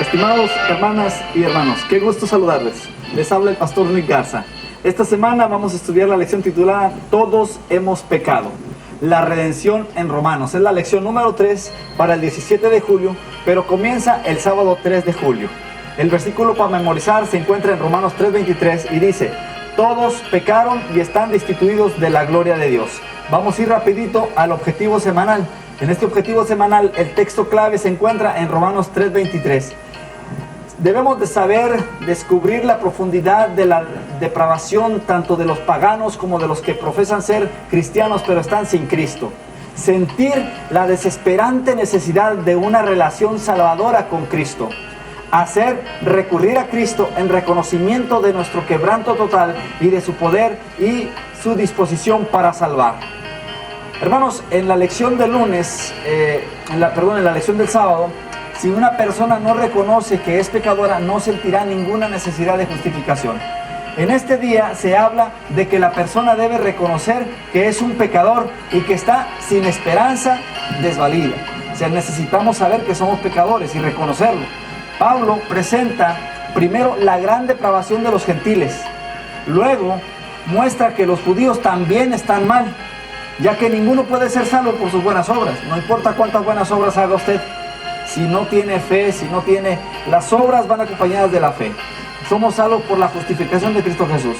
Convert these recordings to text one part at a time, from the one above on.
Estimados hermanas y hermanos, qué gusto saludarles. Les habla el pastor Nick Garza. Esta semana vamos a estudiar la lección titulada Todos hemos pecado. La redención en Romanos. Es la lección número 3 para el 17 de julio, pero comienza el sábado 3 de julio. El versículo para memorizar se encuentra en Romanos 3:23 y dice: todos pecaron y están destituidos de la gloria de Dios. Vamos a ir rapidito al objetivo semanal. En este objetivo semanal el texto clave se encuentra en Romanos 3:23. Debemos de saber descubrir la profundidad de la depravación tanto de los paganos como de los que profesan ser cristianos pero están sin Cristo. Sentir la desesperante necesidad de una relación salvadora con Cristo. Recurrir a Cristo en reconocimiento de nuestro quebranto total y de su poder y su disposición para salvar. Hermanos, en la lección del lunes, en la lección del sábado, si una persona no reconoce que es pecadora, no sentirá ninguna necesidad de justificación. En este día se habla de que la persona debe reconocer que es un pecador y que está sin esperanza, desvalida. O sea, necesitamos saber que somos pecadores y reconocerlo. Pablo presenta primero la gran depravación de los gentiles. Luego muestra que los judíos también están mal, ya que ninguno puede ser salvo por sus buenas obras. No importa cuántas buenas obras haga usted. Si no tiene fe, las obras van acompañadas de la fe. Somos salvos por la justificación de Cristo Jesús.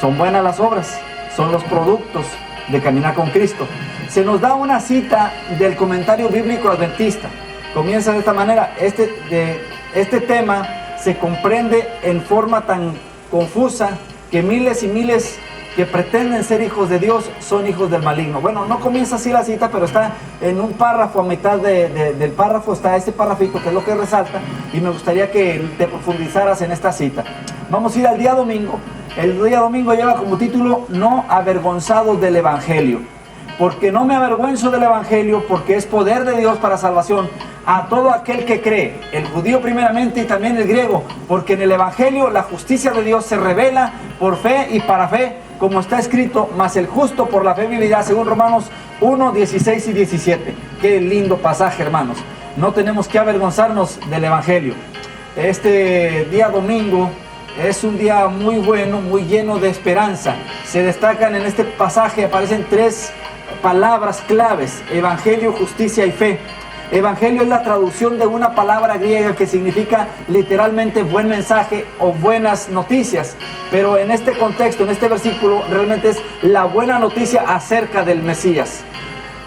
Son buenas las obras, son los productos de caminar con Cristo. Se nos da una cita del comentario bíblico adventista. Comienza de esta manera: este tema se comprende en forma tan confusa que miles y miles que pretenden ser hijos de Dios son hijos del maligno. Bueno, no comienza así la cita, pero está en un párrafo, a mitad del párrafo está este párrafito que es lo que resalta, y me gustaría que te profundizaras en esta cita. Vamos a ir al día domingo. El día domingo lleva como título No avergonzados del Evangelio. Porque no me avergüenzo del Evangelio, porque es poder de Dios para salvación a todo aquel que cree, el judío primeramente y también el griego, porque en el Evangelio la justicia de Dios se revela por fe y para fe, como está escrito: mas el justo por la fe vivirá, según Romanos 1, 16 y 17. Qué lindo pasaje, hermanos. No tenemos que avergonzarnos del Evangelio. Este día domingo es un día muy bueno, muy lleno de esperanza. Se destacan en este pasaje, aparecen tres palabras claves: Evangelio, justicia y fe. Evangelio es la traducción de una palabra griega que significa literalmente buen mensaje o buenas noticias. Pero en este contexto, en este versículo, realmente es la buena noticia acerca del Mesías.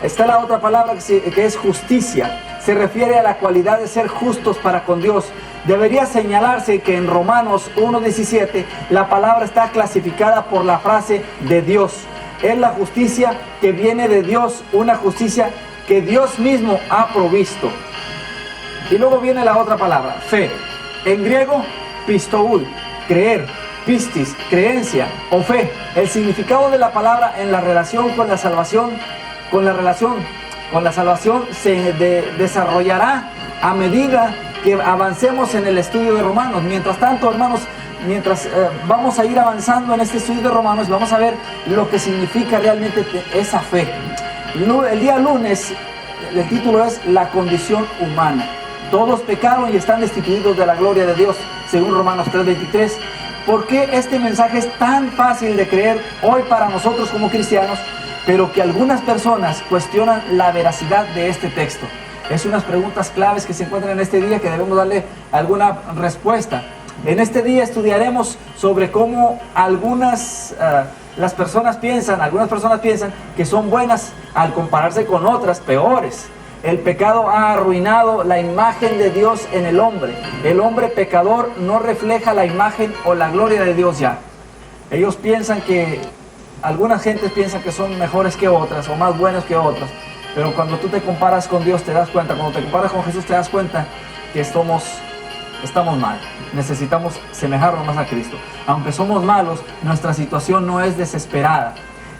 Está la otra palabra que es justicia. Se refiere a la cualidad de ser justos para con Dios. Debería señalarse que en Romanos 1:17 la palabra está clasificada por la frase de Dios. Es la justicia que viene de Dios, una justicia que Dios mismo ha provisto. Y luego viene la otra palabra, fe. En griego, pistoul, creer, pistis, creencia o fe. El significado de la palabra en la relación con la salvación, se desarrollará a medida que avancemos en el estudio de Romanos. Mientras tanto, hermanos, vamos a ir avanzando en este estudio de Romanos, vamos a ver lo que significa realmente esa fe. El día lunes, el título es La condición humana. Todos pecaron y están destituidos de la gloria de Dios, según Romanos 3:23. ¿Por qué este mensaje es tan fácil de creer hoy para nosotros como cristianos, pero que algunas personas cuestionan la veracidad de este texto? Es unas preguntas claves que se encuentran en este día que debemos darle alguna respuesta. En este día estudiaremos sobre cómo algunas personas piensan que son buenas al compararse con otras peores. El pecado ha arruinado la imagen de Dios en el hombre. El hombre pecador no refleja la imagen o la gloria de Dios ya. Algunas gentes piensan que son mejores que otras o más buenas que otras. Pero cuando tú te comparas con Dios te das cuenta, cuando te comparas con Jesús te das cuenta que estamos mal. Necesitamos semejarnos más a Cristo. Aunque somos malos, nuestra situación no es desesperada.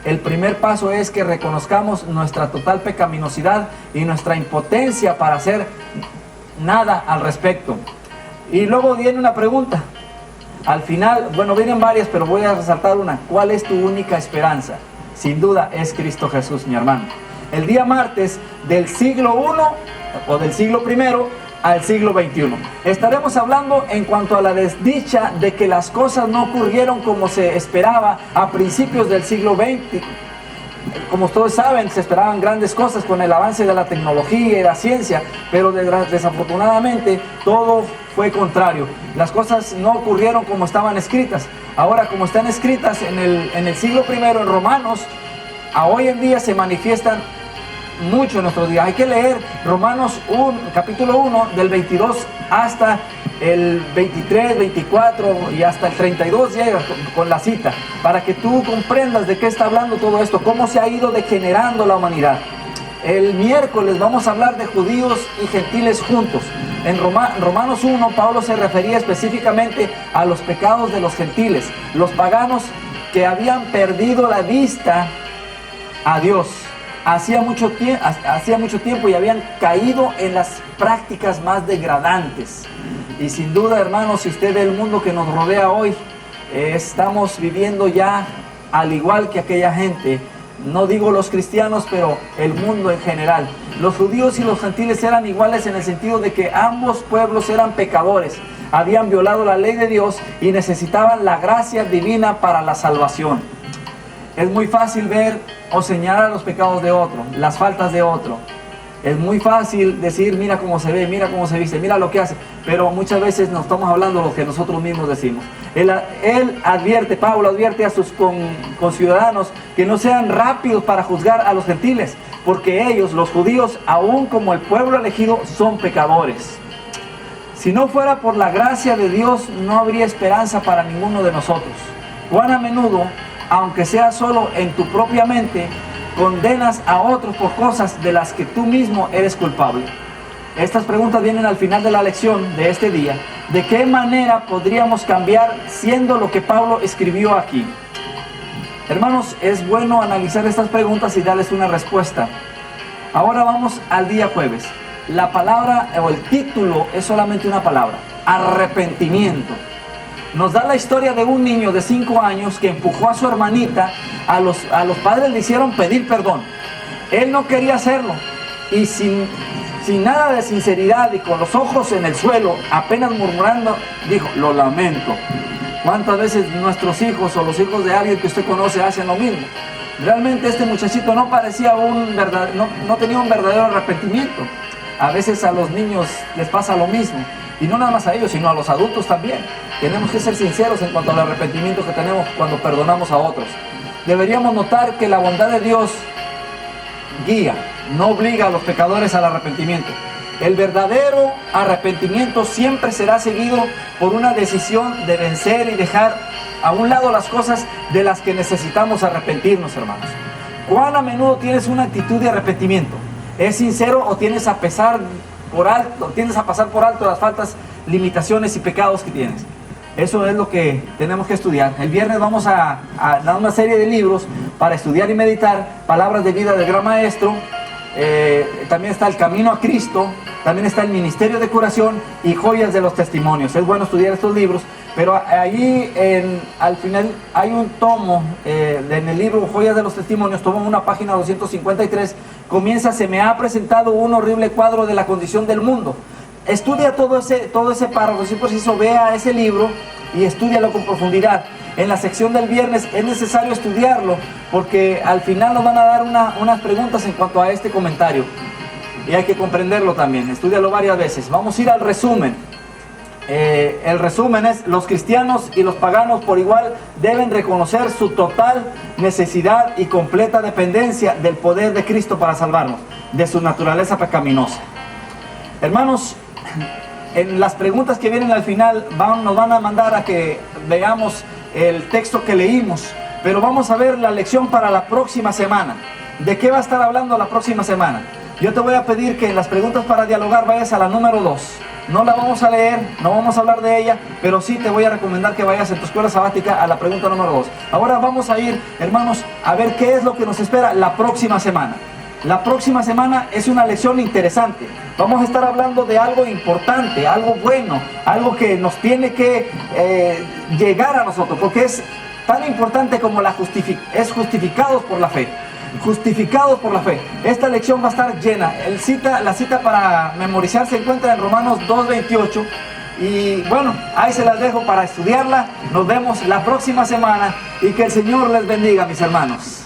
El primer paso es que reconozcamos nuestra total pecaminosidad y nuestra impotencia para hacer nada al respecto. Y luego viene una pregunta. Al final, vienen varias, pero voy a resaltar una. ¿Cuál es tu única esperanza? Sin duda es Cristo Jesús, mi hermano. El día martes del siglo I o del siglo I al siglo XXI. Estaremos hablando en cuanto a la desdicha de que las cosas no ocurrieron como se esperaba a principios del siglo XX. Como todos saben, se esperaban grandes cosas con el avance de la tecnología y la ciencia, pero desafortunadamente todo fue contrario. Las cosas no ocurrieron como estaban escritas. Ahora, como están escritas en el siglo I en Romanos, a hoy en día se manifiestan mucho en nuestros días. Hay que leer Romanos 1, capítulo 1, del 22 hasta el 23, 24 y hasta el 32 llega con la cita, para que tú comprendas de qué está hablando todo esto, cómo se ha ido degenerando la humanidad. El miércoles vamos a hablar de judíos y gentiles juntos. En Romanos 1, Pablo se refería específicamente a los pecados de los gentiles, los paganos que habían perdido la vista a Dios hacía mucho tiempo y habían caído en las prácticas más degradantes. Y sin duda, hermanos, si usted ve el mundo que nos rodea hoy, estamos viviendo ya al igual que aquella gente. No digo los cristianos, pero el mundo en general. Los judíos y los gentiles eran iguales en el sentido de que ambos pueblos eran pecadores, habían violado la ley de Dios y necesitaban la gracia divina para la salvación. Es muy fácil ver o señalar los pecados de otro, las faltas de otro. Es muy fácil decir, mira cómo se ve, mira cómo se viste, mira lo que hace. Pero muchas veces nos estamos hablando de lo que nosotros mismos decimos. Pablo advierte a sus conciudadanos que no sean rápidos para juzgar a los gentiles, porque ellos, los judíos, aún como el pueblo elegido, son pecadores. Si no fuera por la gracia de Dios, no habría esperanza para ninguno de nosotros. Cuán a menudo, aunque sea solo en tu propia mente, condenas a otros por cosas de las que tú mismo eres culpable. Estas preguntas vienen al final de la lección de este día. ¿De qué manera podríamos cambiar siendo lo que Pablo escribió aquí? Hermanos, es bueno analizar estas preguntas y darles una respuesta. Ahora vamos al día jueves. La palabra o el título es solamente una palabra: arrepentimiento. Nos da la historia de un niño de 5 años que empujó a su hermanita. A los padres le hicieron pedir perdón. Él no quería hacerlo. Y sin nada de sinceridad y con los ojos en el suelo, apenas murmurando, dijo: lo lamento. ¿Cuántas veces nuestros hijos o los hijos de alguien que usted conoce hacen lo mismo? Realmente este muchachito no parecía no tenía un verdadero arrepentimiento. A veces a los niños les pasa lo mismo. Y no nada más a ellos, sino a los adultos también. Tenemos que ser sinceros en cuanto al arrepentimiento que tenemos cuando perdonamos a otros. Deberíamos notar que la bondad de Dios guía, no obliga a los pecadores al arrepentimiento. El verdadero arrepentimiento siempre será seguido por una decisión de vencer y dejar a un lado las cosas de las que necesitamos arrepentirnos, hermanos. ¿Cuán a menudo tienes una actitud de arrepentimiento? ¿Es sincero o tienes a pasar por alto las faltas, limitaciones y pecados que tienes? Eso es lo que tenemos que estudiar. El viernes vamos a dar una serie de libros para estudiar y meditar, palabras de vida del gran maestro. También está El Camino a Cristo, también está El Ministerio de Curación y Joyas de los Testimonios. Es bueno estudiar estos libros, pero allí al final hay un tomo en el libro Joyas de los Testimonios, tomo una página 253, comienza: se me ha presentado un horrible cuadro de la condición del mundo. Estudia todo ese párrafo, si preciso, vea ese libro y estúdialo con profundidad. En la sección del viernes es necesario estudiarlo, porque al final nos van a dar unas preguntas en cuanto a este comentario. Y hay que comprenderlo también, estúdialo varias veces. Vamos a ir al resumen. El resumen es: los cristianos y los paganos por igual deben reconocer su total necesidad y completa dependencia del poder de Cristo para salvarnos de su naturaleza pecaminosa. Hermanos, en las preguntas que vienen al final nos van a mandar a que veamos el texto que leímos, pero vamos a ver la lección para la próxima semana. ¿De qué va a estar hablando la próxima semana? Yo te voy a pedir que en las preguntas para dialogar vayas a la número 2. No la vamos a leer, no vamos a hablar de ella, pero sí te voy a recomendar que vayas en tu escuela sabática a la pregunta número 2. Ahora vamos a ir, hermanos, a ver qué es lo que nos espera la próxima semana. La próxima semana es una lección interesante. Vamos a estar hablando de algo importante, algo bueno, algo que nos tiene que llegar a nosotros, porque es tan importante como es justificados por la fe. justificados por la fe. Esta lección va a estar llena. La cita para memorizar se encuentra en Romanos 2:28. Y bueno, ahí se las dejo para estudiarla. Nos vemos la próxima semana y que el Señor les bendiga, mis hermanos.